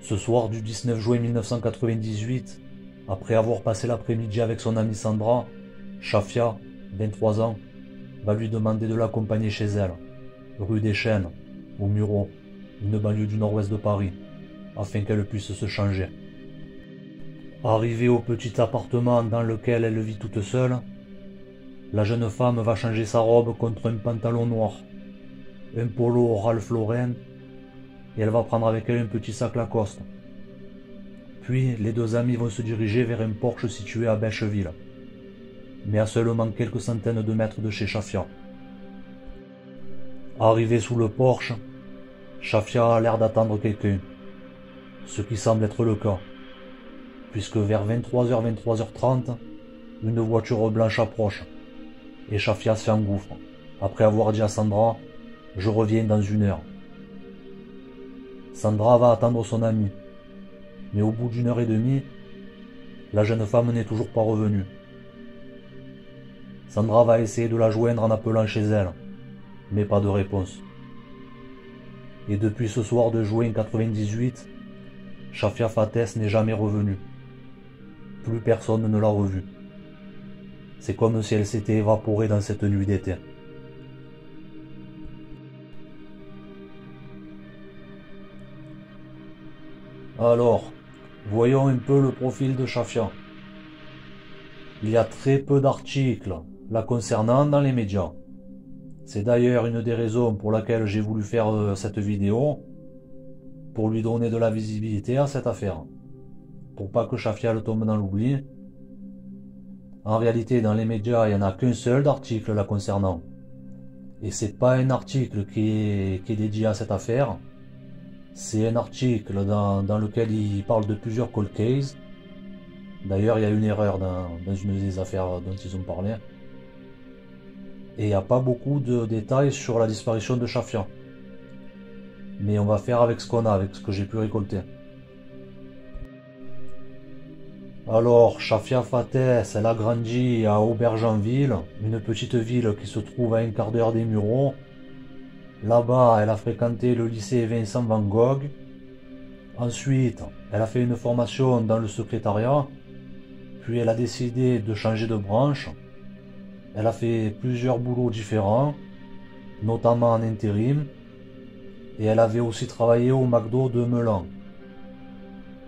Ce soir du 19 juin 1998, après avoir passé l'après-midi avec son amie Sandra, Shafia, 23 ans, va lui demander de l'accompagner chez elle, rue des Chênes, au Mureau, une banlieue du nord-ouest de Paris, afin qu'elle puisse se changer. Arrivée au petit appartement dans lequel elle vit toute seule, la jeune femme va changer sa robe contre un pantalon noir, un polo Ralph Lauren, et elle va prendre avec elle un petit sac Lacoste. Puis les deux amis vont se diriger vers un porche situé à Bêcheville, mais à seulement quelques centaines de mètres de chez Shafia. Arrivée sous le porche, Shafia a l'air d'attendre quelqu'un, ce qui semble être le cas, puisque vers 23h, 23h30, une voiture blanche approche, et Shafia s'engouffre, après avoir dit à Sandra « Je reviens dans 1 heure ». Sandra va attendre son amie, mais au bout d'1 heure et demie, la jeune femme n'est toujours pas revenue. Sandra va essayer de la joindre en appelant chez elle, mais pas de réponse. Et depuis ce soir de juin 98, Shafia Fates n'est jamais revenue. Plus personne ne l'a revue. C'est comme si elle s'était évaporée dans cette nuit d'été. Alors, voyons un peu le profil de Shafia. Il y a très peu d'articles la concernant dans les médias. C'est d'ailleurs une des raisons pour laquelle j'ai voulu faire cette vidéo, pour lui donner de la visibilité à cette affaire, pour pas que Shafia le tombe dans l'oubli. En réalité, dans les médias, il n'y en a qu'un seul d'article la concernant. Et c'est pas un article qui est dédié à cette affaire. C'est un article dans lequel il parle de plusieurs cold cases. D'ailleurs, il y a une erreur dans une des affaires dont ils ont parlé. Et il n'y a pas beaucoup de détails sur la disparition de Shafia. Mais on va faire avec ce qu'on a, avec ce que j'ai pu récolter. Alors, Shafia Fates, elle a grandi à Aubergenville, une petite ville qui se trouve à 1/4 d'heure des Mureaux. Là-bas, elle a fréquenté le lycée Vincent van Gogh. Ensuite, elle a fait une formation dans le secrétariat. Puis elle a décidé de changer de branche. Elle a fait plusieurs boulots différents, notamment en intérim. Et elle avait aussi travaillé au McDo de Meulan.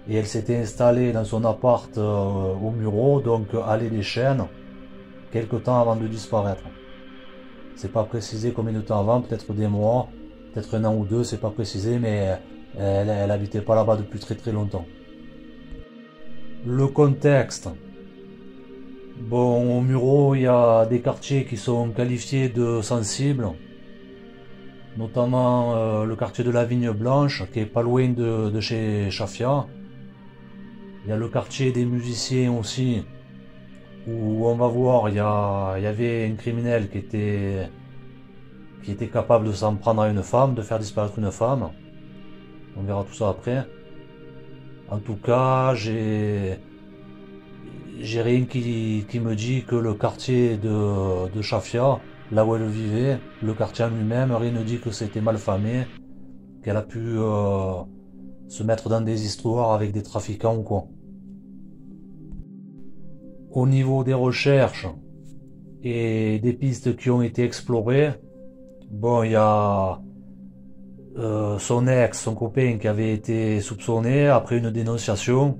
Et elle s'était installée dans son appart au Mureau, donc allée des Chênes, quelque temps avant de disparaître. C'est pas précisé combien de temps avant, peut-être des mois, peut-être 1 an ou 2, c'est pas précisé, mais elle habitait pas là-bas depuis très très longtemps. Le contexte. Bon, au Mureau, il y a des quartiers qui sont qualifiés de sensibles, notamment le quartier de la Vigne Blanche, qui est pas loin de chez Shafia. Il y a le quartier des musiciens aussi, où on va voir, il y avait un criminel qui était capable de s'en prendre à une femme, de faire disparaître une femme. On verra tout ça après. En tout cas, j'ai rien qui me dit que le quartier de Shafia, là où elle vivait, le quartier en lui-même, rien ne dit que c'était mal famé, qu'elle a pu se mettre dans des histoires avec des trafiquants ou quoi. Au niveau des recherches et des pistes qui ont été explorées, bon, il y a son ex, son copain qui avait été soupçonné après une dénonciation,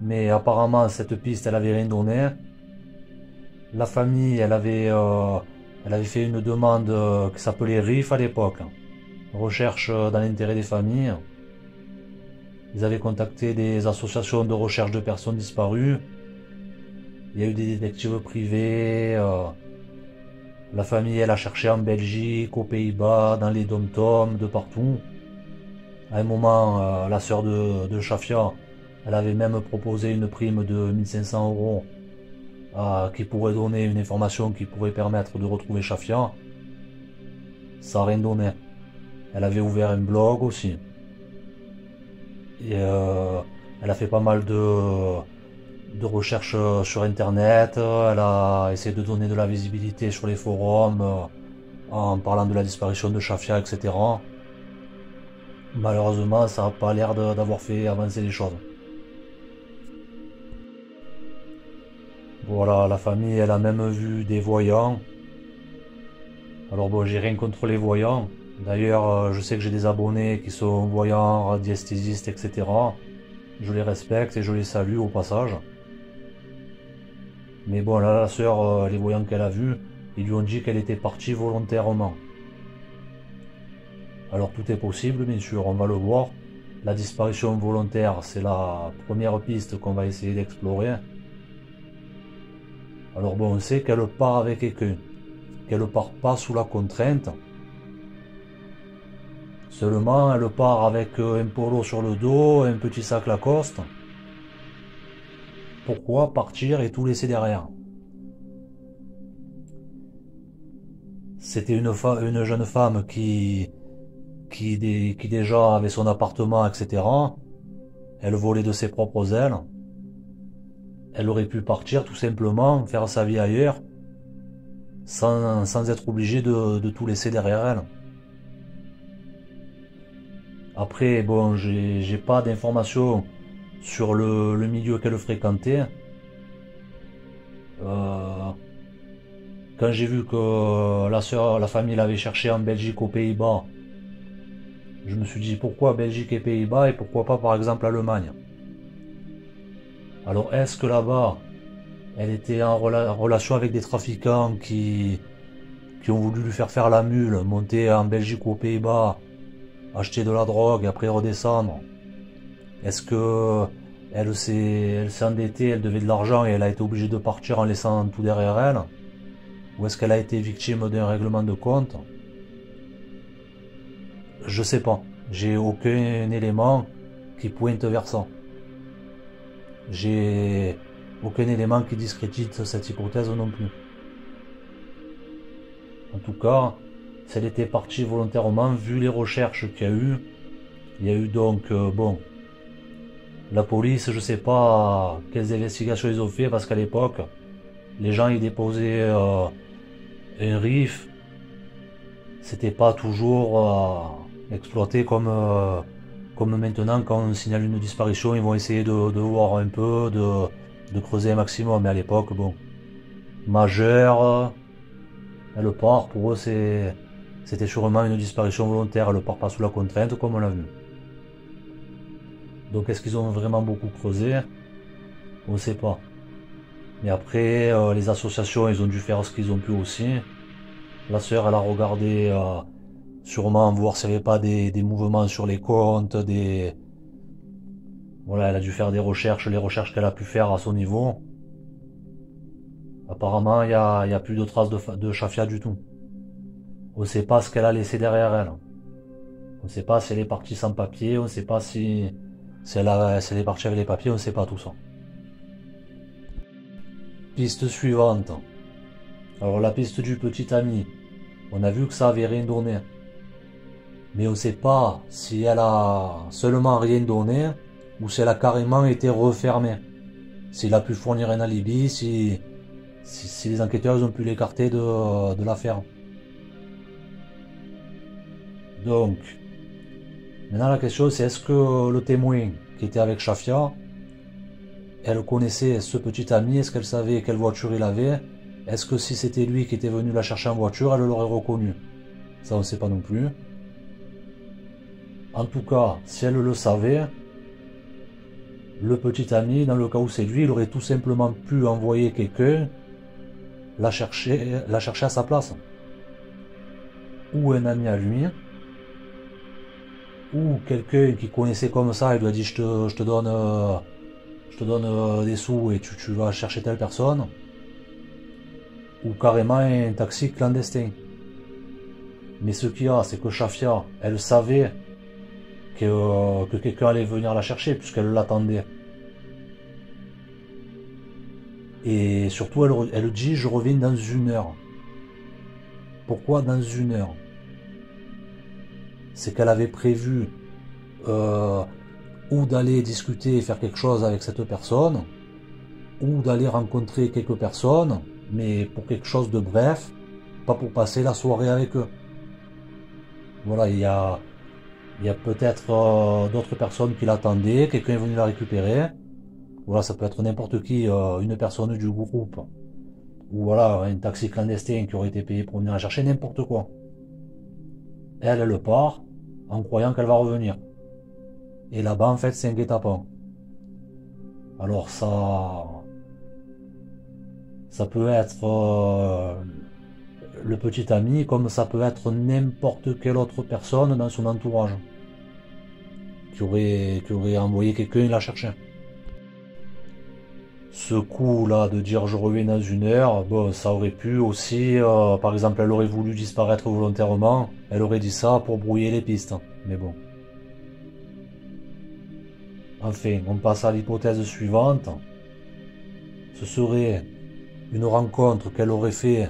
mais apparemment cette piste elle avait rien donné. La famille elle avait fait une demande qui s'appelait RIF à l'époque, recherche dans l'intérêt des familles. Ils avaient contacté des associations de recherche de personnes disparues. Il y a eu des détectives privés. La famille elle a cherché en Belgique, aux Pays-Bas, dans les dom-toms, de partout. À un moment, la sœur de Shafia, elle avait même proposé une prime de 1 500 € qui pourrait donner une information qui pourrait permettre de retrouver Shafia. Ça n'a rien donné. Elle avait ouvert un blog aussi. Et elle a fait pas mal de recherches sur internet. Elle a essayé de donner de la visibilité sur les forums en parlant de la disparition de Shafia, etc. Malheureusement, ça n'a pas l'air d'avoir fait avancer les choses. Voilà, la famille, elle a même vu des voyants. Alors bon, j'ai rien contre les voyants. D'ailleurs, je sais que j'ai des abonnés qui sont voyants, radiesthésistes, etc. Je les respecte et je les salue au passage. Mais bon, là, la sœur, les voyants qu'elle a vus, ils lui ont dit qu'elle était partie volontairement. Alors tout est possible, bien sûr, on va le voir. La disparition volontaire, c'est la première piste qu'on va essayer d'explorer. Alors bon, on sait qu'elle part avec quelqu'un, qu'elle part pas sous la contrainte. Seulement, elle part avec un polo sur le dos, un petit sac Lacoste. Pourquoi partir et tout laisser derrière? C'était une jeune femme qui déjà avait son appartement, etc. Elle volait de ses propres ailes. Elle aurait pu partir tout simplement, faire sa vie ailleurs, sans être obligée de tout laisser derrière elle. Après, bon, j'ai pas d'informations sur le milieu qu'elle fréquentait. Quand j'ai vu que la famille l'avait cherché en Belgique, aux Pays-Bas, je me suis dit pourquoi Belgique et Pays-Bas et pourquoi pas par exemple Allemagne. Alors est-ce que là-bas, elle était en relation avec des trafiquants qui ont voulu lui faire la mule, monter en Belgique ou aux Pays-Bas, acheter de la drogue et après redescendre? Est-ce que elle s'est endettée, elle devait de l'argent et elle a été obligée de partir en laissant tout derrière elle? Ou est-ce qu'elle a été victime d'un règlement de compte? Je sais pas. J'ai aucun élément qui pointe vers ça. J'ai aucun élément qui discrédite cette hypothèse non plus. En tout cas, si elle était partie volontairement, vu les recherches qu'il y a eu, il y a eu donc, bon, la police, je sais pas quelles investigations ils ont fait, parce qu'à l'époque, les gens ils déposaient un RIF, c'était pas toujours exploité comme maintenant. Quand on signale une disparition, ils vont essayer de voir un peu, de creuser un maximum. Mais à l'époque, bon, majeur, elle part, pour eux c'était sûrement une disparition volontaire, elle part pas sous la contrainte comme on l'a vu. Donc est-ce qu'ils ont vraiment beaucoup creusé? On ne sait pas. Mais après, les associations, ils ont dû faire ce qu'ils ont pu aussi. La sœur, elle a regardé sûrement voir s'il n'y avait pas des mouvements sur les comptes, voilà, elle a dû faire des recherches, les recherches qu'elle a pu faire à son niveau. Apparemment, il y a plus de traces de Chafia du tout. On ne sait pas ce qu'elle a laissé derrière elle. On ne sait pas si elle est partie sans papier, on ne sait pas si elle est partie avec les papiers, on ne sait pas tout ça. Piste suivante. Alors la piste du petit ami. On a vu que ça avait rien donné. Mais on ne sait pas si elle a seulement rien donné ou si elle a carrément été refermée. S'il a pu fournir un alibi, si les enquêteurs ont pu l'écarter de l'affaire. Donc, maintenant la question c'est est-ce que le témoin qui était avec Chafia, elle connaissait ce petit ami, est-ce qu'elle savait quelle voiture il avait? Est-ce que si c'était lui qui était venu la chercher en voiture, elle l'aurait reconnu? Ça on ne sait pas non plus. En tout cas, si elle le savait, le petit ami, dans le cas où c'est lui, il aurait tout simplement pu envoyer quelqu'un la chercher à sa place. Ou un ami à lui, ou quelqu'un qui connaissait comme ça, il lui a dit je te donne des sous et tu vas chercher telle personne. Ou carrément un taxi clandestin. Mais ce qu'il y a, c'est que Chafia, elle savait que quelqu'un allait venir la chercher puisqu'elle l'attendait. Et surtout, elle dit je reviens dans 1 heure. Pourquoi dans 1 heure? C'est qu'elle avait prévu ou d'aller discuter et faire quelque chose avec cette personne, ou d'aller rencontrer quelques personnes, mais pour quelque chose de bref, pas pour passer la soirée avec eux. Voilà, il y a Il y a peut-être d'autres personnes qui l'attendaient, quelqu'un est venu la récupérer. Voilà, ça peut être n'importe qui, une personne du groupe. Ou voilà, un taxi clandestin qui aurait été payé pour venir la chercher, n'importe quoi. Elle part en croyant qu'elle va revenir. Et là-bas, en fait, c'est un guet-apens. Alors ça peut être le petit ami, comme ça peut être n'importe quelle autre personne dans son entourage qui aurait envoyé quelqu'un la chercher. Ce coup là de dire je reviens dans une heure, bon, ça aurait pu aussi, par exemple, elle aurait voulu disparaître volontairement, elle aurait dit ça pour brouiller les pistes, mais bon. Enfin, on passe à l'hypothèse suivante. Ce serait une rencontre qu'elle aurait fait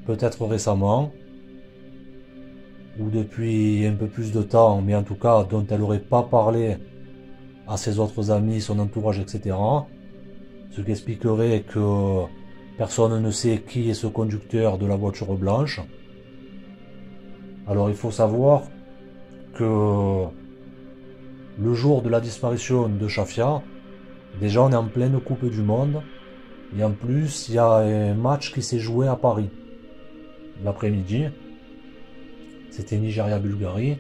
peut-être récemment, ou depuis un peu plus de temps, mais en tout cas dont elle n'aurait pas parlé à ses autres amis, son entourage, etc. Ce qui expliquerait que personne ne sait qui est ce conducteur de la voiture blanche. Alors il faut savoir que le jour de la disparition de Shafia, déjà on est en pleine Coupe du Monde, et en plus il y a un match qui s'est joué à Paris l'après-midi. C'était Nigeria-Bulgarie.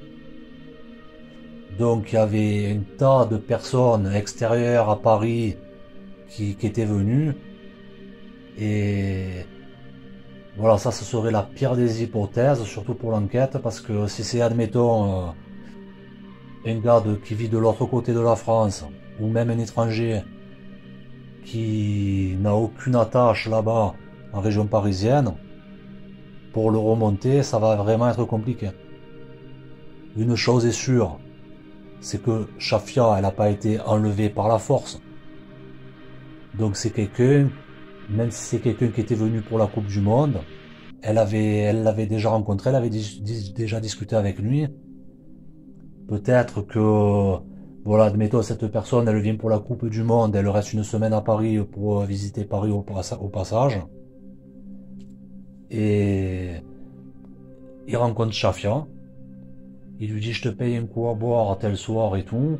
Donc il y avait un tas de personnes extérieures à Paris qui étaient venues. Et voilà, ça ce serait la pire des hypothèses, surtout pour l'enquête, parce que si c'est, admettons, un gars qui vit de l'autre côté de la France, ou même un étranger qui n'a aucune attache là-bas en région parisienne, pour le remonter, ça va vraiment être compliqué. Une chose est sûre, c'est que Shafia, elle n'a pas été enlevée par la force. Donc c'est quelqu'un, même si c'est quelqu'un qui était venu pour la Coupe du Monde, elle l'avait déjà rencontré, elle avait déjà discuté avec lui. Peut-être que, voilà, admettons, cette personne, elle vient pour la Coupe du Monde, elle reste une semaine à Paris pour visiter Paris au passage. Et il rencontre Shafia. Il lui dit je te paye un coup à boire tel soir et tout.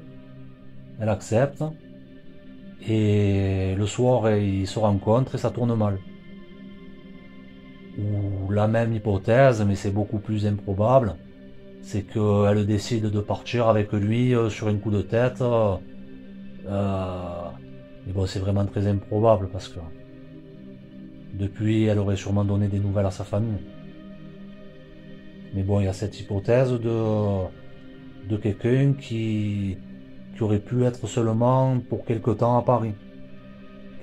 Elle accepte. Et le soir, ils se rencontrent et ça tourne mal. Ou la même hypothèse, mais c'est beaucoup plus improbable, c'est qu'elle décide de partir avec lui sur un coup de tête. Mais bon, c'est vraiment très improbable parce que depuis, elle aurait sûrement donné des nouvelles à sa famille. Mais bon, il y a cette hypothèse de quelqu'un qui aurait pu être seulement pour quelque temps à Paris,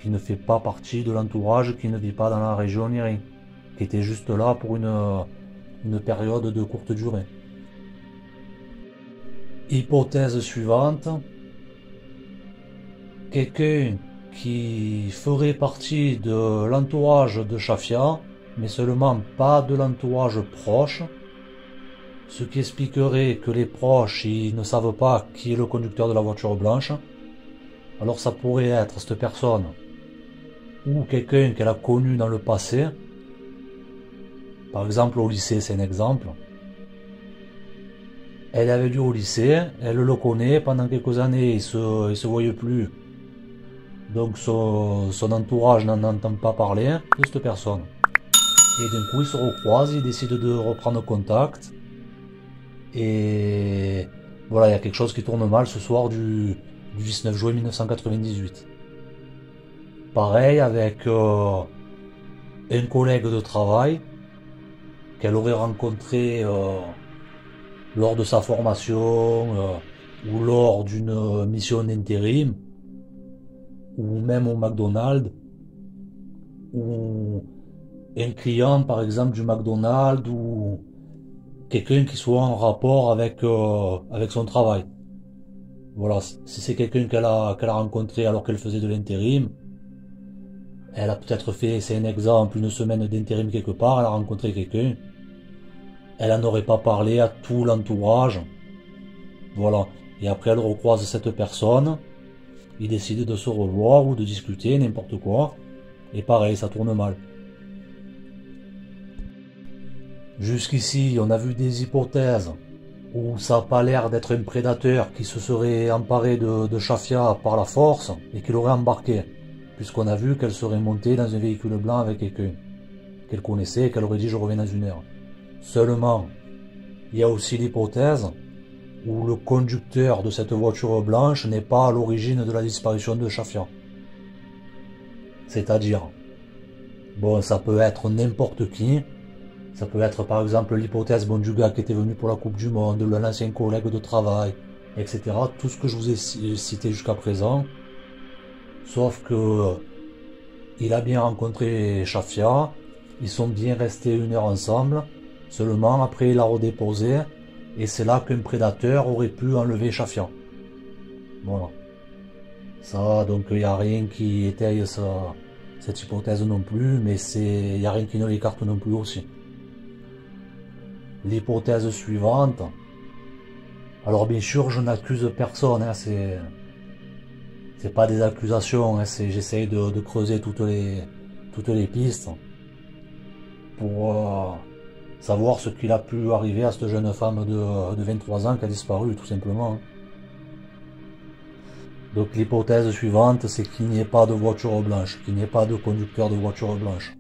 qui ne fait pas partie de l'entourage, qui ne vit pas dans la région ni rien, qui était juste là pour une période de courte durée. Hypothèse suivante, quelqu'un qui ferait partie de l'entourage de Shafia, mais seulement pas de l'entourage proche, ce qui expliquerait que les proches ils ne savent pas qui est le conducteur de la voiture blanche. Alors ça pourrait être cette personne ou quelqu'un qu'elle a connu dans le passé. Par exemple au lycée, c'est un exemple. Elle avait lu au lycée, elle le connaît, pendant quelques années il se voyait plus. Donc son entourage n'en entend pas parler de cette personne. Et d'un coup ils se recroisent, ils décident de reprendre contact. Et voilà, il y a quelque chose qui tourne mal ce soir du 19 juin 1998. Pareil avec un collègue de travail qu'elle aurait rencontré lors de sa formation ou lors d'une mission d'intérim, ou même au McDonald's, ou un client par exemple du McDonald's, ou quelqu'un qui soit en rapport avec son travail. Voilà, si c'est quelqu'un qu'elle a rencontré alors qu'elle faisait de l'intérim, elle a peut-être fait, c'est un exemple, une semaine d'intérim quelque part, elle a rencontré quelqu'un, elle n'en aurait pas parlé à tout l'entourage, voilà, et après elle recroise cette personne, ils décident de se revoir ou de discuter, n'importe quoi, et pareil, ça tourne mal. Jusqu'ici, on a vu des hypothèses où ça n'a pas l'air d'être un prédateur qui se serait emparé de Shafia par la force et qui l'aurait embarqué, puisqu'on a vu qu'elle serait montée dans un véhicule blanc avec quelqu'un qu'elle connaissait et qu'elle aurait dit je reviens dans une heure. Seulement, il y a aussi l'hypothèse où le conducteur de cette voiture blanche n'est pas à l'origine de la disparition de Shafia. C'est-à-dire, bon, ça peut être n'importe qui. Ça peut être par exemple l'hypothèse du gars qui était venu pour la Coupe du Monde, l'ancien collègue de travail, etc. Tout ce que je vous ai cité jusqu'à présent. Sauf que il a bien rencontré Shafia, ils sont bien restés 1 heure ensemble. Seulement après il l'a redéposé et c'est là qu'un prédateur aurait pu enlever Shafia. Voilà. Ça, donc il n'y a rien qui étaye cette hypothèse non plus, mais il n'y a rien qui ne l'écarte non plus aussi. L'hypothèse suivante, alors bien sûr je n'accuse personne, hein, c'est pas des accusations, hein, j'essaye de creuser toutes les pistes pour savoir ce qu'il a pu arriver à cette jeune femme de 23 ans qui a disparu tout simplement. Donc l'hypothèse suivante, c'est qu'il n'y ait pas de voiture blanche, qu'il n'y ait pas de conducteur de voiture blanche.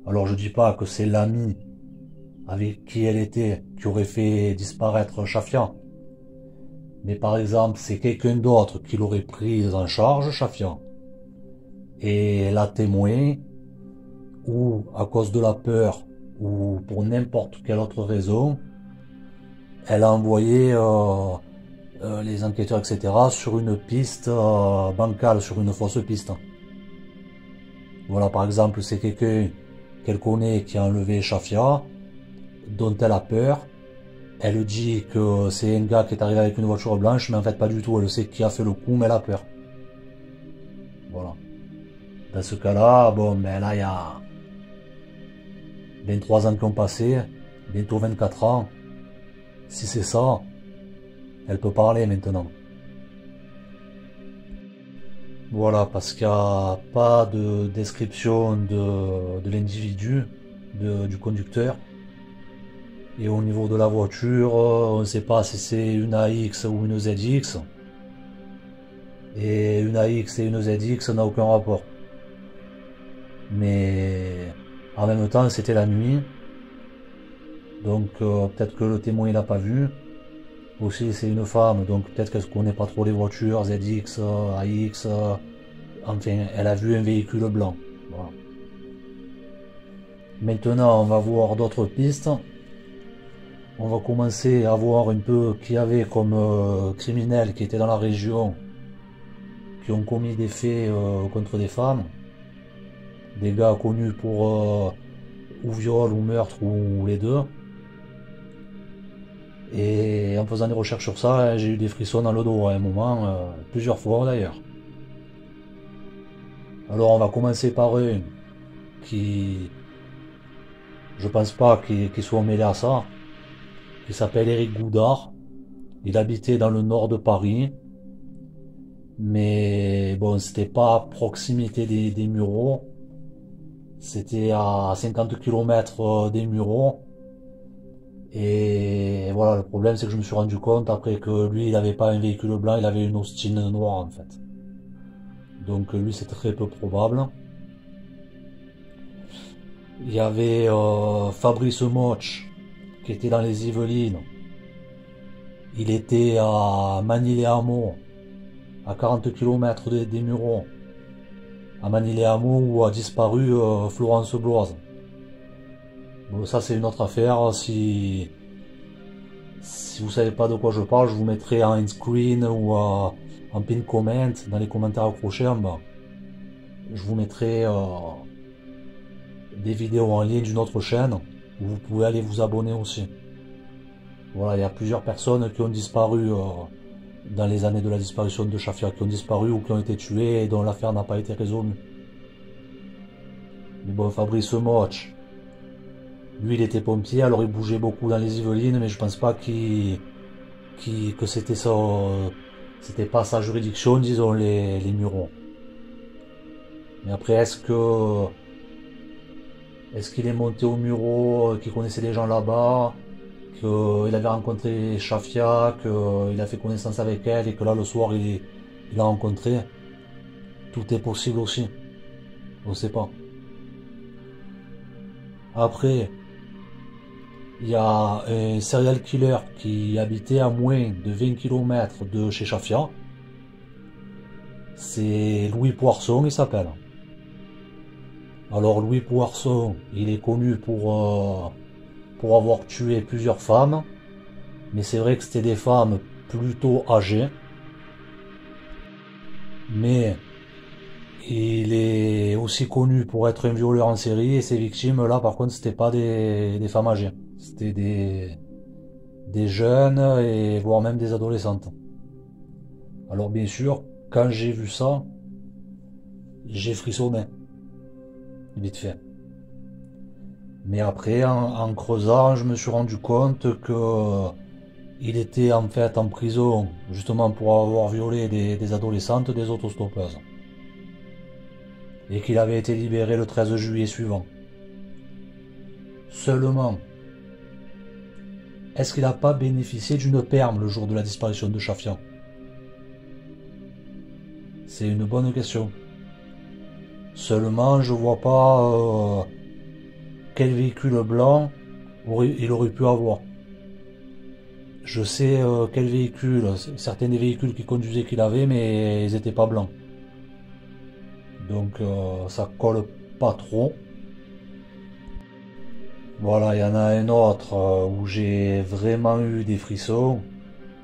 Alors je dis pas que c'est l'ami avec qui elle était qui aurait fait disparaître Shafia. Mais par exemple, c'est quelqu'un d'autre qui l'aurait prise en charge, Shafia. Et la témoin, ou à cause de la peur, ou pour n'importe quelle autre raison, elle a envoyé les enquêteurs, etc., sur une piste bancale, sur une fausse piste. Voilà, par exemple, c'est quelqu'un qu'elle connaît qui a enlevé Shafia, dont elle a peur. Elle dit que c'est un gars qui est arrivé avec une voiture blanche, mais en fait pas du tout, elle sait qui a fait le coup, mais elle a peur. Voilà. Dans ce cas-là, bon, ben là, il y a 23 ans qui ont passé, bientôt 24 ans. Si c'est ça, elle peut parler maintenant. Voilà, parce qu'il n'y a pas de description de l'individu, du conducteur. Et au niveau de la voiture, on ne sait pas si c'est une AX ou une ZX. Et une AX et une ZX n'a aucun rapport. Mais en même temps, c'était la nuit. Donc peut-être que le témoin il n'a pas vu. Aussi c'est une femme, donc peut-être qu'elle ne connaît pas trop les voitures, ZX, AX. Enfin, elle a vu un véhicule blanc. Voilà. Maintenant, on va voir d'autres pistes. On va commencer à voir un peu qui y avait comme criminels qui étaient dans la région, qui ont commis des faits contre des femmes. Des gars connus pour ou viol ou meurtre ou les deux. Et en faisant des recherches sur ça, j'ai eu des frissons dans le dos à un moment, plusieurs fois d'ailleurs. Alors on va commencer par un qui, je pense pas qu'il soit mêlé à ça, qui s'appelle Eric Goudard. Il habitait dans le nord de Paris, mais bon, c'était pas à proximité des Mureaux, c'était à 50 km des Mureaux. Et voilà, le problème c'est que je me suis rendu compte après que lui il avait pas un véhicule blanc, il avait une Austin noire en fait. Donc lui c'est très peu probable. Il y avait Fabrice Moch qui était dans les Yvelines. Il était à Manille-les-Hameaux, à 40 km des Mureaux. À Manille-les-Hameaux où a disparu Florence Bloise. Bon, ça c'est une autre affaire. Si vous savez pas de quoi je parle, je vous mettrai en screen ou en pin comment dans les commentaires accrochés en bas. Je vous mettrai des vidéos en lien d'une autre chaîne où vous pouvez aller vous abonner aussi. Voilà, il y a plusieurs personnes qui ont disparu dans les années de la disparition de Shafia, qui ont disparu ou qui ont été tuées et dont l'affaire n'a pas été résolue. Mais bon, Fabrice Moch, lui il était pompier, alors il bougeait beaucoup dans les Yvelines, mais je pense pas que c'était pas sa juridiction, disons, les Mureaux. Mais après, est-ce qu'il est monté aux Mureaux, qu'il connaissait les gens là-bas? qu'il avait rencontré Shafia, qu'il a fait connaissance avec elle et que là le soir il l'a rencontré. Tout est possible aussi. On sait pas. Après, il y a un serial killer qui habitait à moins de 20 km de chez Shafia. C'est Louis Poisson, il s'appelle. Alors Louis Poisson, il est connu pour avoir tué plusieurs femmes. Mais c'est vrai que c'était des femmes plutôt âgées. Mais il est aussi connu pour être un violeur en série et ses victimes, là par contre, c'était pas des femmes âgées. C'était des jeunes et voire même des adolescentes. Alors bien sûr, quand j'ai vu ça, j'ai frissonné. Vite fait. Mais après, en creusant, je me suis rendu compte que il était en fait en prison justement pour avoir violé des adolescentes, des autostoppeuses. Et qu'il avait été libéré le 13 juillet suivant. Seulement, est-ce qu'il n'a pas bénéficié d'une perme le jour de la disparition de Shafia? C'est une bonne question. Seulement, je vois pas quel véhicule blanc il aurait pu avoir. Je sais quel véhicule, certains des véhicules qu'il conduisait qu'il avait, mais ils n'étaient pas blancs. Donc ça colle pas trop. Voilà, il y en a un autre où j'ai vraiment eu des frissons.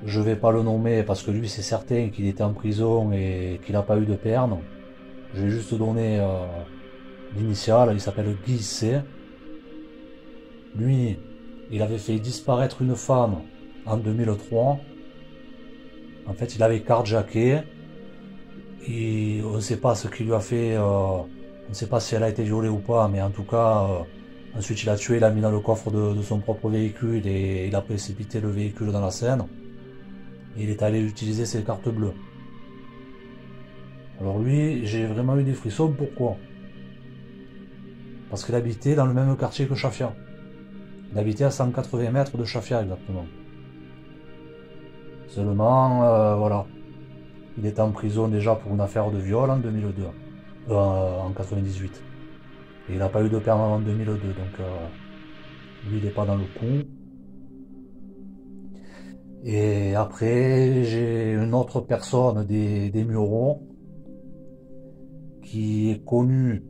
Je vais pas le nommer parce que lui c'est certain qu'il était en prison et qu'il n'a pas eu de peine. Je vais juste donner l'initiale, il s'appelle Guy C. Lui, il avait fait disparaître une femme en 2003. En fait, il avait carjacké. Et on ne sait pas ce qu'il lui a fait, on ne sait pas si elle a été violée ou pas, mais en tout cas, ensuite il a tué, il l'a mis dans le coffre de son propre véhicule et il a précipité le véhicule dans la Seine. Et il est allé utiliser ses cartes bleues. Alors lui, j'ai vraiment eu des frissons, pourquoi? Parce qu'il habitait dans le même quartier que Shafia. Il habitait à 180 mètres de Shafia exactement. Seulement, voilà. Il était en prison déjà pour une affaire de viol en 2002, en 98. Et il n'a pas eu de perme avant 2002, donc lui il n'est pas dans le coup. Et après j'ai une autre personne des Mureaux qui est connue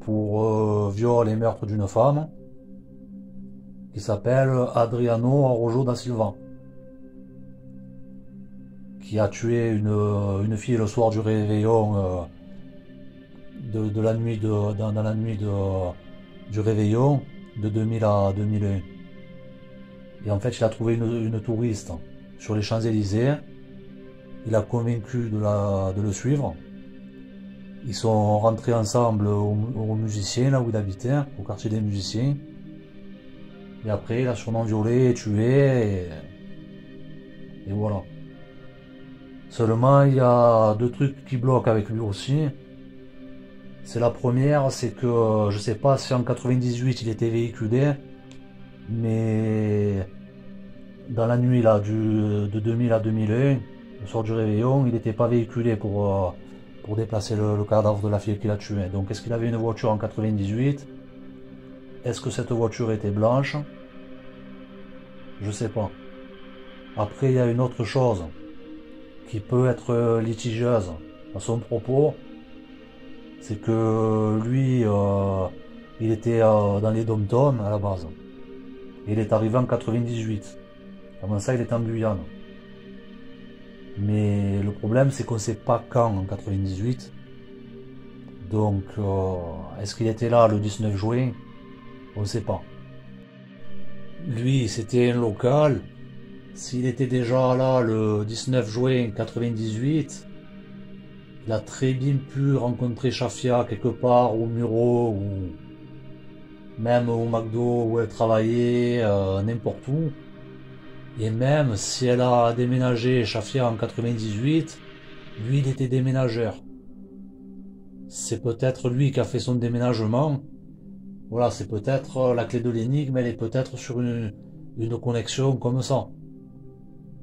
pour viol et meurtre d'une femme, qui s'appelle Adriano Arrojo da Silva, qui a tué une fille le soir du réveillon, dans la nuit du réveillon de 2000 à 2001. Et en fait, il a trouvé une touriste sur les Champs-Élysées. Il a convaincu de le suivre. Ils sont rentrés ensemble au musicien, là où il habitait, au quartier des musiciens. Et après, il a sûrement violé et tué. Et voilà. Seulement, il y a deux trucs qui bloquent avec lui aussi. C'est la première, c'est que je sais pas si en 98 il était véhiculé, mais dans la nuit là de 2000 à 2001, le soir du réveillon, il n'était pas véhiculé pour déplacer le cadavre de la fille qu'il a tuée. Donc est-ce qu'il avait une voiture en 98? Est-ce que cette voiture était blanche? Je sais pas. Après, il y a une autre chose qui peut être litigieuse à son propos, c'est que lui, il était dans les dom-toms à la base. Il est arrivé en 98. Avant ça, il était en Guyane. Mais le problème, c'est qu'on ne sait pas quand en 98. Donc, est-ce qu'il était là le 19 juin? On ne sait pas. Lui, c'était un local. S'il était déjà là le 19 juin 98, il a très bien pu rencontrer Shafia quelque part au Muro ou même au McDo où elle travaillait, n'importe où. Et même si elle a déménagé Shafia en 98, lui il était déménageur. C'est peut-être lui qui a fait son déménagement. Voilà, c'est peut-être la clé de l'énigme, elle est peut-être sur une connexion comme ça.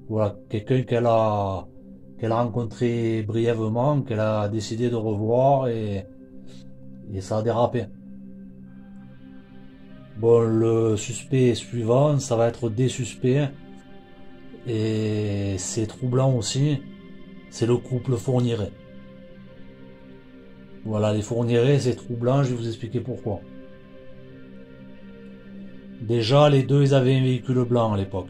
Voilà, quelqu'un qu'elle a rencontré brièvement, qu'elle a décidé de revoir et ça a dérapé. Bon, le suspect suivant, ça va être des suspects et c'est troublant aussi, c'est le couple Fourniret. Voilà, les Fourniret, c'est troublant, je vais vous expliquer pourquoi. Déjà, les deux, ils avaient un véhicule blanc à l'époque.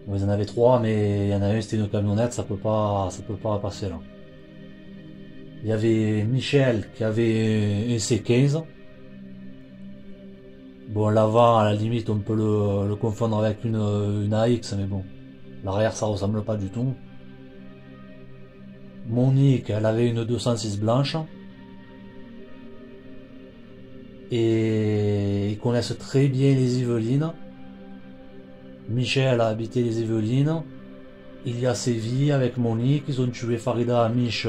Bon, ils en avaient trois, mais il y en a un, c'était une camionnette, ça peut pas passer là. Il y avait Michel qui avait un C15. Bon, l'avant, à la limite, on peut le confondre avec une AX, mais bon, l'arrière, ça ressemble pas du tout. Monique, elle avait une 206 blanche. Et ils connaissent très bien les Yvelines. Michel a habité les Yvelines. Il y a sévi avec Monique. Ils ont tué Farida Amish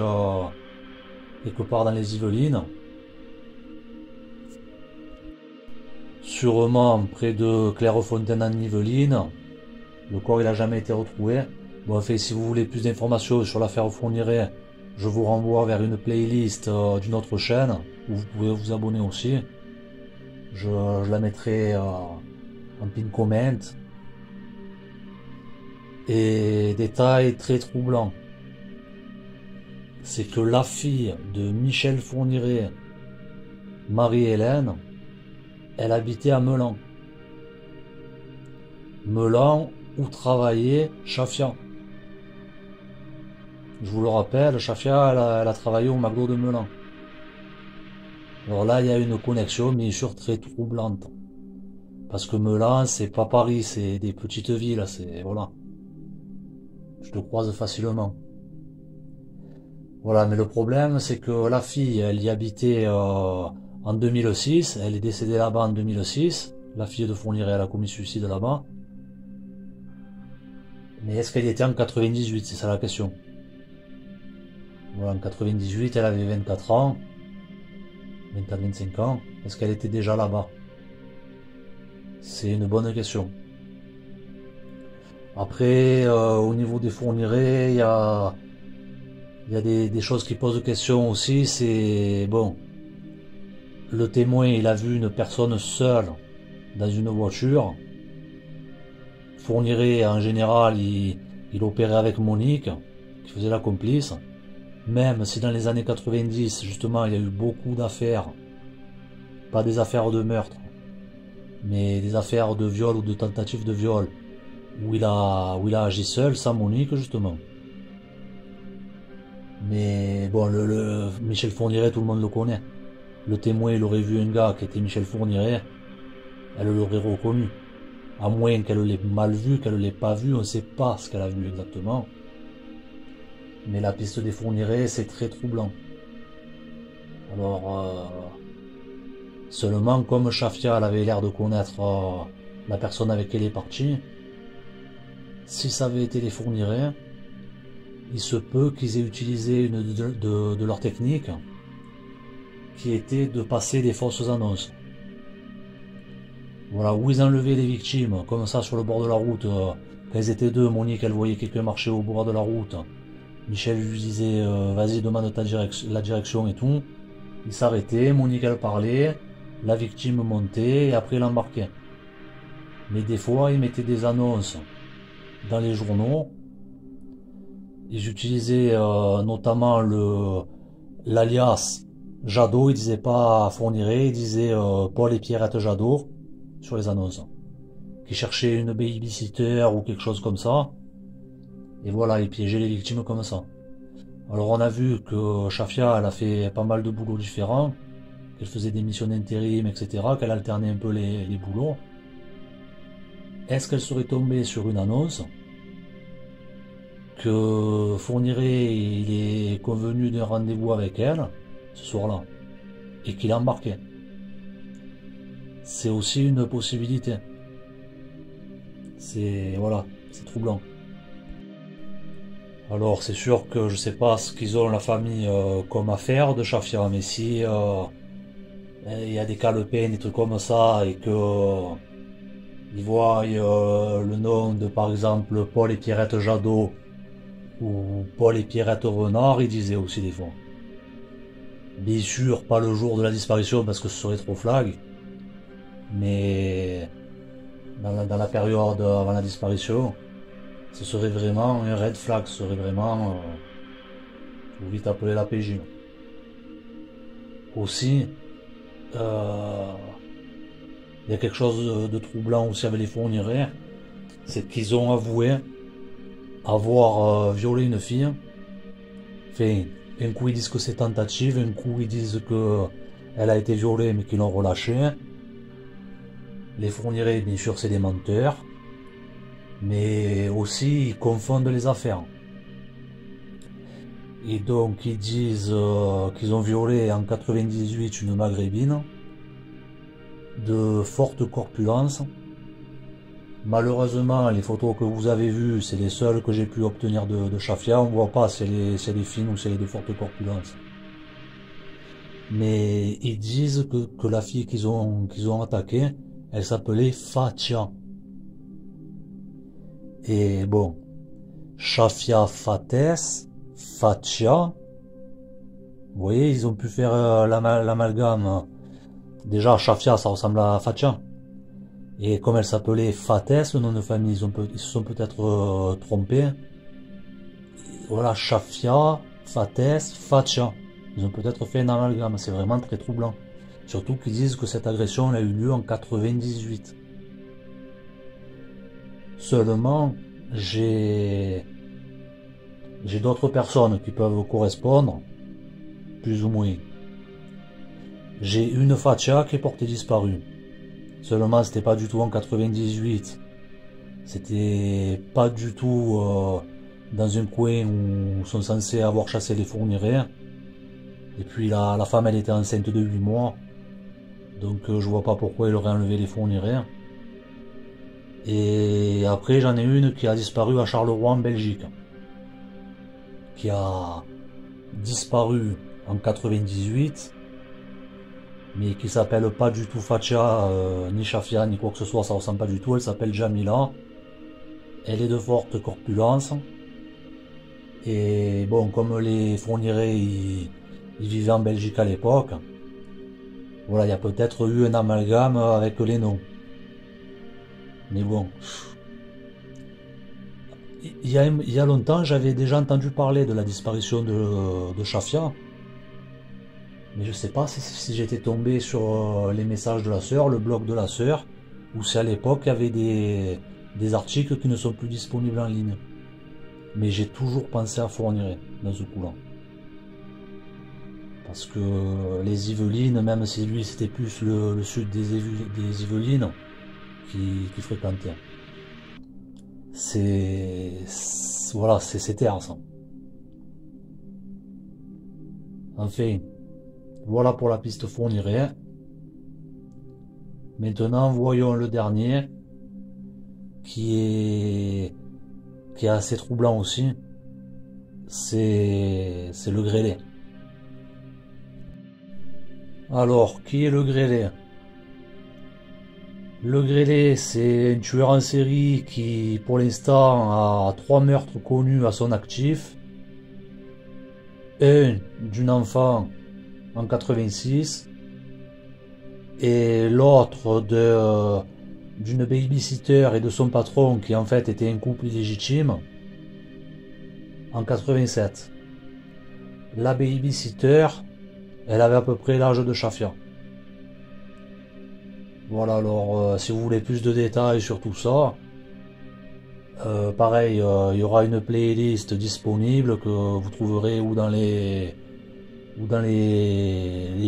quelque part dans les Yvelines. Sûrement près de Clairefontaine en Yvelines. Le corps il a jamais été retrouvé. Bon, en fait, si vous voulez plus d'informations sur l'affaire Fourniret, je vous renvoie vers une playlist d'une autre chaîne où vous pouvez vous abonner aussi. Je la mettrai en pin comment. Et détail très troublant, c'est que la fille de Michel Fourniret, Marie-Hélène, elle habitait à Meulan. Meulan où travaillait Chafia. Je vous le rappelle, Chafia, elle a travaillé au McDo de Meulan. Alors là, il y a une connexion, bien sûr, très troublante. Parce que Meulan, c'est pas Paris, c'est des petites villes, c'est, voilà. Je te croise facilement. Voilà, mais le problème, c'est que la fille, elle y habitait en 2006, elle est décédée là-bas en 2006. La fille de Fourniret, elle a commis suicide là-bas. Mais est-ce qu'elle y était en 98? C'est ça la question. Voilà, en 98, elle avait 24 ans. 24-25 ans. Est-ce qu'elle était déjà là-bas? C'est une bonne question. Après, au niveau des Fourniret, il y a des choses qui posent question aussi. C'est bon. Le témoin, il a vu une personne seule dans une voiture. Fourniret, en général, il opérait avec Monique, qui faisait la complice. Même si dans les années 90, justement, il y a eu beaucoup d'affaires, pas des affaires de meurtre, mais des affaires de viol ou de tentative de viol, où il a agi seul, sans Monique, justement. Mais bon, Michel Fourniret, tout le monde le connaît. Le témoin, il aurait vu un gars qui était Michel Fourniret, elle l'aurait reconnu. À moins qu'elle l'ait mal vu, qu'elle l'ait pas vu, on ne sait pas ce qu'elle a vu exactement. Mais la piste des Fourniret, c'est très troublant. Alors, seulement comme Chafia elle avait l'air de connaître la personne avec qui elle est partie, si ça avait été les Fourniret, il se peut qu'ils aient utilisé une de leurs techniques, qui était de passer des fausses annonces. Voilà, où ils enlevaient les victimes, comme ça sur le bord de la route, quand ils étaient deux, Monique elle voyait quelqu'un marcher au bord de la route, Michel lui disait vas-y demande la direction et tout. Il s'arrêtait, Monique elle parlait, la victime montait et après elle embarquait. Mais des fois ils mettaient des annonces dans les journaux. Ils utilisaient notamment l'alias Jadot, ils disaient pas Fourniret, ils disaient Paul et Pierrette Jadot sur les annonces. Qui cherchaient une babysitter ou quelque chose comme ça. Et voilà, ils piégeaient les victimes comme ça. Alors on a vu que Chafia, elle a fait pas mal de boulots différents, qu'elle faisait des missions d'intérim, etc., qu'elle alternait un peu les boulots. Est-ce qu'elle serait tombée sur une annonce que Fourniret, il est convenu d'un rendez-vous avec elle, ce soir-là, et qu'il a embarqué? C'est aussi une possibilité. C'est, voilà, c'est troublant. Alors c'est sûr que je sais pas ce qu'ils ont la famille comme affaire de Chafia, mais si il y a des calepins, des trucs comme ça, et que Ils voient le nom de, par exemple, Paul et Pierrette Jadot ou Paul et Pierrette Renard, ils disaient aussi des fois. Bien sûr, pas le jour de la disparition parce que ce serait trop flag, mais dans la période avant la disparition, ce serait vraiment un red flag, ce serait vraiment... faut vite appeler la PJ. Aussi, il y a quelque chose de troublant aussi avec les fournirais, c'est qu'ils ont avoué avoir violé une fille. Enfin, un coup ils disent que c'est tentative, un coup ils disent que elle a été violée mais qu'ils l'ont relâchée. Les fournirais, bien sûr, c'est des menteurs, mais aussi ils confondent les affaires. Et donc ils disent qu'ils ont violé en 98 une maghrébine de forte corpulence. Malheureusement, les photos que vous avez vues, c'est les seules que j'ai pu obtenir de Shafia. On voit pas si elle est fine ou si elle est de forte corpulence. Mais ils disent que la fille qu'ils ont attaquée, elle s'appelait Fatia. Et bon, Shafia Fates, Fatia, vous voyez, ils ont pu faire l'amalgame. Déjà, Shafia, ça ressemble à Fatia. Et comme elle s'appelait Fates, le nom de famille, ils se sont peut-être trompés. Voilà, Shafia, Fates, Fatia. Ils ont peut-être fait un amalgame, c'est vraiment très troublant. Surtout qu'ils disent que cette agression a eu lieu en 98. Seulement, j'ai d'autres personnes qui peuvent correspondre, plus ou moins. J'ai une Fatia qui est portée disparue. Seulement, c'était pas du tout en 98. C'était pas du tout dans un coin où sont censés avoir chassé les fournirais. Et puis la femme, elle était enceinte de 8 mois. Donc je vois pas pourquoi il aurait enlevé les fournirais. Et après, j'en ai une qui a disparu à Charleroi en Belgique. Qui a disparu en 98. Mais qui s'appelle pas du tout Fatia, ni Shafia, ni quoi que ce soit, ça ressemble pas du tout. Elle s'appelle Jamila. Elle est de forte corpulence. Et bon, comme les fournirais, ils vivaient en Belgique à l'époque, voilà, il y a peut-être eu un amalgame avec les noms. Mais bon. Il y a longtemps, j'avais déjà entendu parler de la disparition de Shafia. Mais je sais pas si j'étais tombé sur les messages de la sœur, le blog de la sœur, ou si à l'époque il y avait des articles qui ne sont plus disponibles en ligne. Mais j'ai toujours pensé à Fourniret dans ce coup-là. Parce que les Yvelines, même si lui c'était plus le sud des Yvelines qui fréquentait. Voilà, c'est terre ça. Enfin, voilà pour la piste Fourniret. Maintenant, voyons le dernier, qui est assez troublant aussi. C'est le grêlé. Alors, qui est le grêlé? Le grêlé, c'est un tueur en série qui, pour l'instant, a 3 meurtres connus à son actif. Un d'une enfant en 86 et l'autre d'une babysitter et de son patron qui en fait était un couple illégitime en 87. La babysitter, elle avait à peu près l'âge de Shafia. Voilà, alors si vous voulez plus de détails sur tout ça, pareil, il y aura une playlist disponible que vous trouverez ou dans les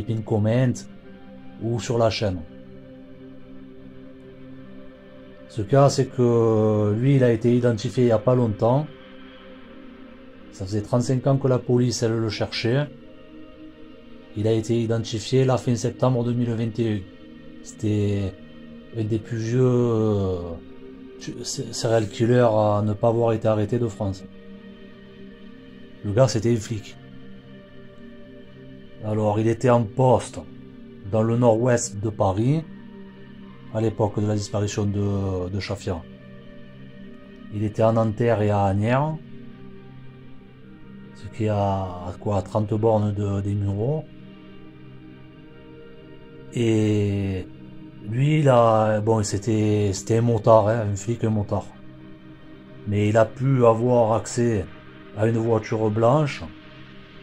pin comments ou sur la chaîne. Ce cas, c'est que lui, il a été identifié il n'y a pas longtemps. Ça faisait 35 ans que la police, elle le cherchait. Il a été identifié la fin septembre 2021. C'était un des plus vieux serial killers à ne pas avoir été arrêté de France. Le gars, c'était un flic. Alors, il était en poste dans le nord-ouest de Paris, à l'époque de la disparition de Chafia. Il était à Nanterre et à Asnières, ce qui est à quoi, à 30 bornes des Mureaux. Et lui, bon, c'était un motard, hein, un flic, un motard. Mais il a pu avoir accès à une voiture blanche,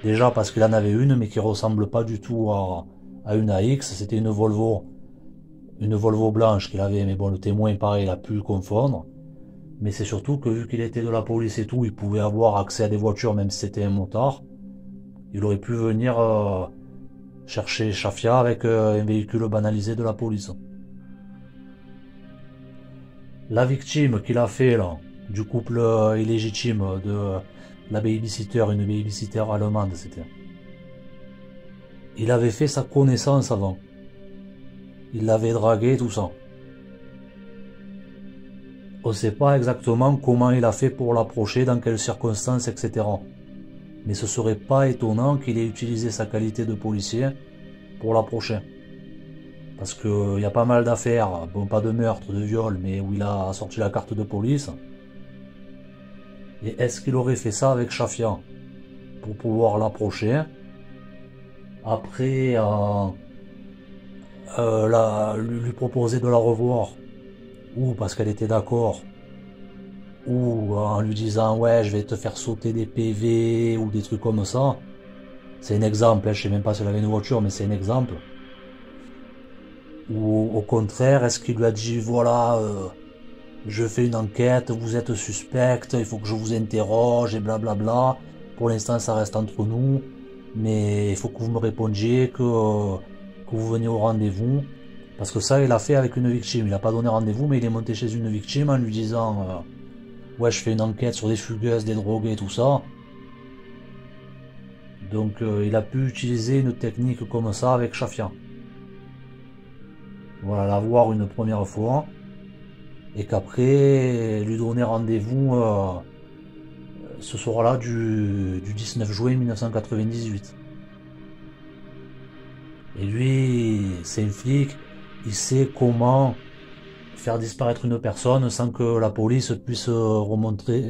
déjà parce qu'il en avait une, mais qui ressemble pas du tout à une AX. C'était une Volvo blanche qu'il avait, mais bon, le témoin, pareil, il a pu confondre. Mais c'est surtout que vu qu'il était de la police et tout, il pouvait avoir accès à des voitures, même si c'était un motard. Il aurait pu venir chercher Chafia avec un véhicule banalisé de la police. La victime qu'il a fait là, du couple illégitime de la babysitter, une babysitter allemande c'était. Il avait fait sa connaissance avant. Il l'avait dragué, tout ça. On ne sait pas exactement comment il a fait pour l'approcher, dans quelles circonstances, etc. Mais ce serait pas étonnant qu'il ait utilisé sa qualité de policier pour l'approcher. Parce qu'il y a pas mal d'affaires, bon pas de meurtre, de viol, mais où il a sorti la carte de police. Et est-ce qu'il aurait fait ça avec Chafia pour pouvoir l'approcher? Après, lui proposer de la revoir, ou parce qu'elle était d'accord, ou en lui disant ouais je vais te faire sauter des PV ou des trucs comme ça. C'est un exemple, hein, je sais même pas si elle avait une voiture, mais c'est un exemple. Ou au contraire, est-ce qu'il lui a dit voilà, je fais une enquête, vous êtes suspecte, il faut que je vous interroge et blablabla. Pour l'instant ça reste entre nous, mais il faut que vous me répondiez, que vous veniez au rendez-vous. Parce que ça il a fait avec une victime, il a pas donné rendez-vous, mais il est monté chez une victime en lui disant ouais je fais une enquête sur des fugueuses, des drogués, tout ça. Donc il a pu utiliser une technique comme ça avec Chafia. Voilà, la voir une première fois. Et qu'après, lui donner rendez-vous ce soir-là du 19 juin 1998. Et lui, c'est un flic, il sait comment faire disparaître une personne sans que la police puisse remonter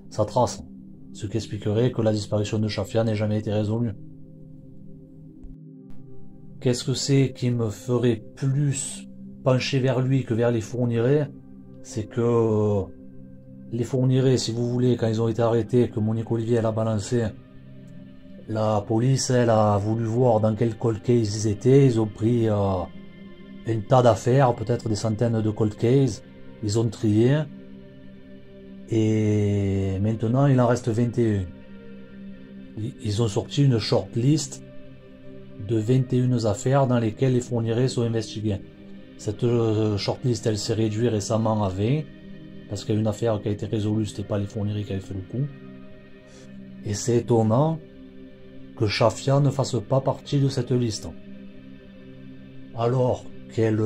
sa trace. Ce qui expliquerait que la disparition de Chafia n'ait jamais été résolue. Qu'est-ce que c'est qui me ferait plus pencher vers lui que vers les Fourniret? C'est que les Fourniret, si vous voulez, quand ils ont été arrêtés, que Monique Olivier elle a balancé, la police elle a voulu voir dans quel cold case ils étaient. Ils ont pris un tas d'affaires, peut-être des centaines de cold cases. Ils ont trié. Et maintenant il en reste 21. Ils ont sorti une shortlist de 21 affaires dans lesquelles les Fourniret sont investigués. Cette shortlist elle s'est réduite récemment à 20. Parce qu'il y a une affaire qui a été résolue, c'était pas les Fourniret qui avaient fait le coup. Et c'est étonnant que Chafia ne fasse pas partie de cette liste. Alors qu'elle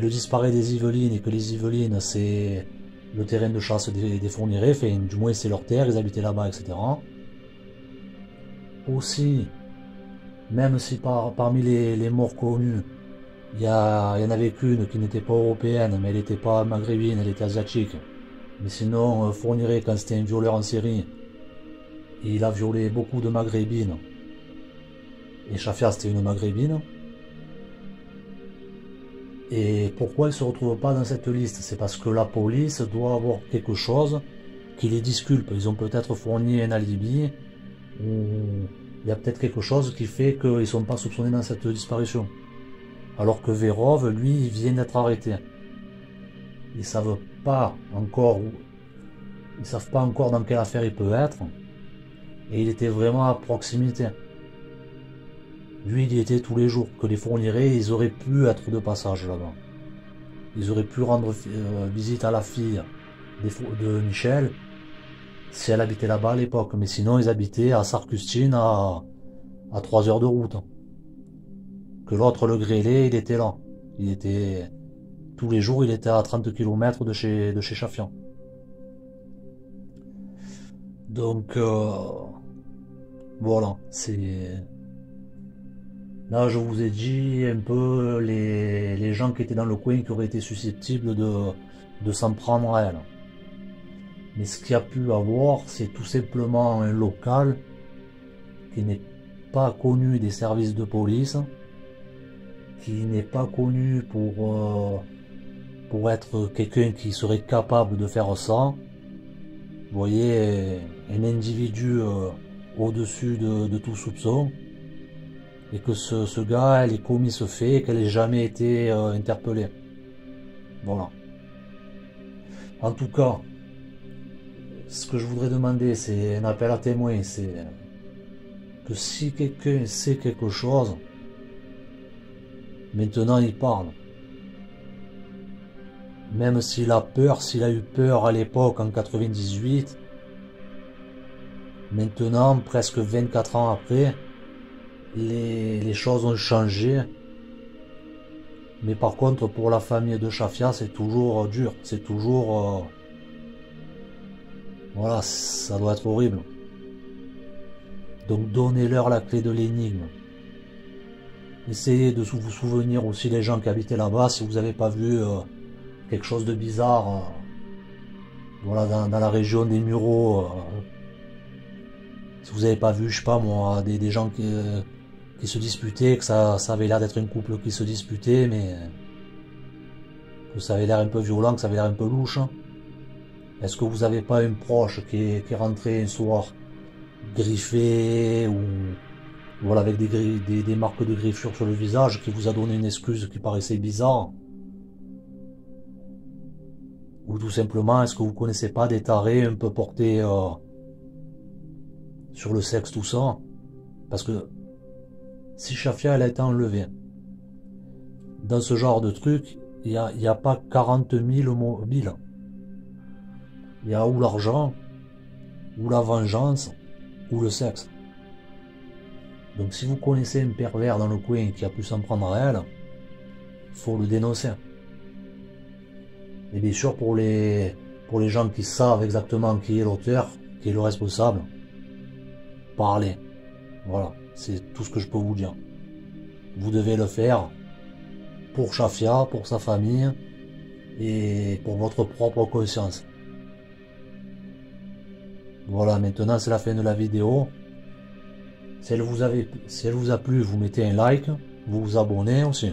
disparaît des Yvelines et que les Yvelines c'est le terrain de chasse des Fourniret, enfin, du moins c'est leur terre, ils habitaient là-bas, etc. Aussi, même si parmi les morts connus, il y en avait qu'une qui n'était pas européenne, mais elle n'était pas maghrébine, elle était asiatique. Mais sinon, Fourniret, quand c'était un violeur en série, il a violé beaucoup de maghrébines. Et Chafia, c'était une maghrébine. Et pourquoi elle ne se retrouve pas dans cette liste? C'est parce que la police doit avoir quelque chose qui les disculpe. Ils ont peut-être fourni un alibi, ou il y a peut-être quelque chose qui fait qu'ils ne sont pas soupçonnés dans cette disparition. Alors que Vérove, lui, il vient d'être arrêté. Ils savent pas encore dans quelle affaire il peut être. Et il était vraiment à proximité. Lui, il y était tous les jours. Que les Fourniret, ils auraient pu être de passage là-bas. Ils auraient pu rendre visite à la fille de Michel, si elle habitait là-bas à l'époque. Mais sinon, ils habitaient à Sarcustine, à 3 heures de route. Que l'autre, le grêlé, il était là. Tous les jours, il était à 30 km de chez Chafia. Donc, voilà, Là, je vous ai dit un peu les gens qui étaient dans le coin qui auraient été susceptibles de s'en prendre à elle. Mais ce qu'il y a pu avoir, c'est tout simplement un local qui n'est pas connu des services de police, qui n'est pas connu pour être quelqu'un qui serait capable de faire ça. Vous voyez, un individu au-dessus de tout soupçon, et que ce gars, elle ait commis ce fait et qu'elle n'ait jamais été interpellée. Voilà. En tout cas, ce que je voudrais demander, c'est un appel à témoins, c'est que si quelqu'un sait quelque chose, maintenant il parle. Même s'il a peur, s'il a eu peur à l'époque en 98, maintenant, presque 24 ans après, les choses ont changé. Mais par contre, pour la famille de Chafia, c'est toujours dur. C'est toujours... voilà, ça doit être horrible. Donc donnez-leur la clé de l'énigme. Essayez de vous souvenir aussi les gens qui habitaient là-bas, si vous n'avez pas vu quelque chose de bizarre. Voilà, dans la région des Mureaux. Si vous n'avez pas vu, je sais pas moi, des gens qui se disputaient, que ça avait l'air d'être un couple qui se disputait, mais que ça avait l'air un peu violent, que ça avait l'air un peu louche. Est-ce que vous n'avez pas un proche qui est rentré un soir griffé ou voilà avec des marques de griffure sur le visage, qui vous a donné une excuse qui paraissait bizarre? Ou tout simplement, est-ce que vous connaissez pas des tarés un peu portés sur le sexe, tout ça? Parce que si Chafia elle a été enlevée, dans ce genre de truc, il y a pas 40 000 mobiles. Il y a ou l'argent, ou la vengeance, ou le sexe. Donc si vous connaissez un pervers dans le coin qui a pu s'en prendre à elle, faut le dénoncer. Et bien sûr pour les gens qui savent exactement qui est l'auteur, qui est le responsable, parlez. Voilà, c'est tout ce que je peux vous dire. Vous devez le faire pour Chafia, pour sa famille et pour votre propre conscience. Voilà, maintenant c'est la fin de la vidéo. Si elle vous a plu, vous mettez un like, vous vous abonnez aussi.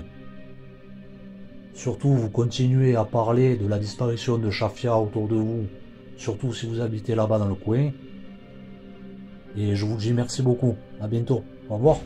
Surtout, vous continuez à parler de la disparition de Chafia autour de vous, surtout si vous habitez là-bas dans le coin. Et je vous dis merci beaucoup. À bientôt. Au revoir.